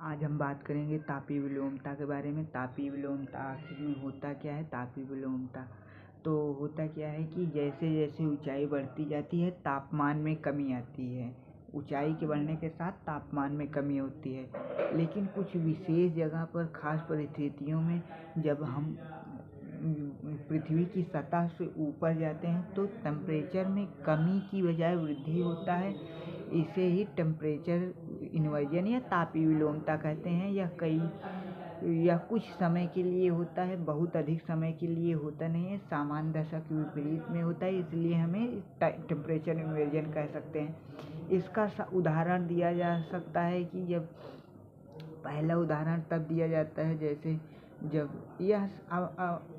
आज हम बात करेंगे तापीय विलोमता के बारे में। तापीय विलोमता आखिर में होता क्या है? तापीय विलोमता तो होता क्या है कि जैसे जैसे ऊंचाई बढ़ती जाती है तापमान में कमी आती है। ऊंचाई के बढ़ने के साथ तापमान में कमी होती है, लेकिन कुछ विशेष जगह पर खास परिस्थितियों में जब हम पृथ्वी की सतह से ऊपर जाते हैं तो टेम्परेचर में कमी की बजाय वृद्धि होता है। इसे ही टेम्परेचर इन्वर्जन या तापीय विलोमता कहते हैं। यह कुछ समय के लिए होता है, बहुत अधिक समय के लिए होता नहीं है, सामान्य दशा के विपरीत में होता है, इसलिए हमें टेम्परेचर इन्वर्जन कह सकते हैं। इसका उदाहरण दिया जा सकता है कि जब पहला उदाहरण तब दिया जाता है जैसे जब यह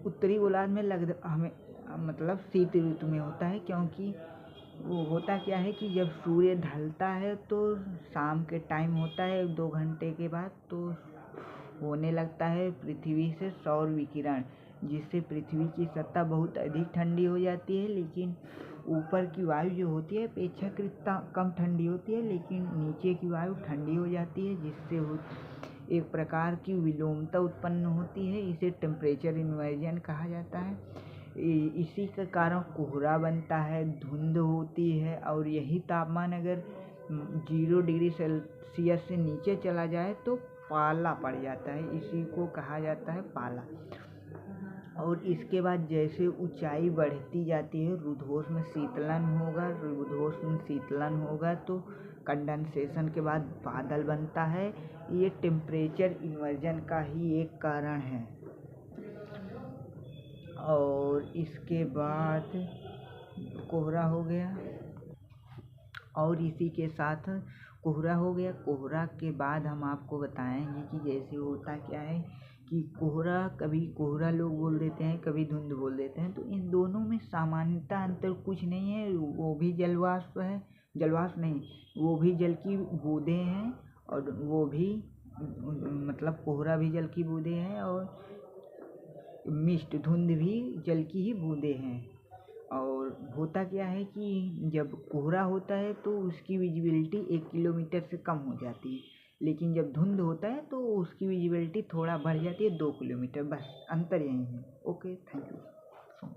उत्तरी गोलार्ध में हमें मतलब शीत ऋतु में होता है, क्योंकि वो होता क्या है कि जब सूर्य ढलता है तो शाम के टाइम होता है 2 घंटे के बाद तो होने लगता है पृथ्वी से सौर विकिरण, जिससे पृथ्वी की सतह बहुत अधिक ठंडी हो जाती है। लेकिन ऊपर की वायु जो होती है अपेक्षाकृत कम ठंडी होती है, लेकिन नीचे की वायु ठंडी हो जाती है, जिससे एक प्रकार की विलोमता उत्पन्न होती है। इसे टेम्परेचर इन्वर्जन कहा जाता है। इसी के कारण कोहरा बनता है, धुंध होती है, और यही तापमान अगर 0 डिग्री सेल्सियस से नीचे चला जाए तो पाला पड़ जाता है। इसी को कहा जाता है पाला। और इसके बाद जैसे ऊंचाई बढ़ती जाती है रुद्धोष्म में शीतलन होगा, रुद्धोष्म में शीतलन होगा तो कंडेंसेशन के बाद बादल बनता है। ये टेम्परेचर इन्वर्जन का ही एक कारण है। और इसके बाद कोहरा हो गया, और इसी के साथ कोहरा हो गया। कोहरा के बाद हम आपको बताएंगे कि जैसे होता क्या है कि कोहरा, कभी कोहरा लोग बोल देते हैं, कभी धुंध बोल देते हैं, तो इन दोनों में सामान्यता अंतर कुछ नहीं है। वो भी जलवाष्प है, जलवाष्प नहीं, वो भी जल की बूंदें हैं, और वो भी मतलब कोहरा भी जल की बूंदें हैं, और मिस्ट धुंध भी जल की ही बूंदें हैं। और होता क्या है कि जब कोहरा होता है तो उसकी विजिबिलिटी 1 किलोमीटर से कम हो जाती है, लेकिन जब धुंध होता है तो उसकी विजिबिलिटी थोड़ा बढ़ जाती है 2 किलोमीटर, बस अंतर यही है। Okay, thank you.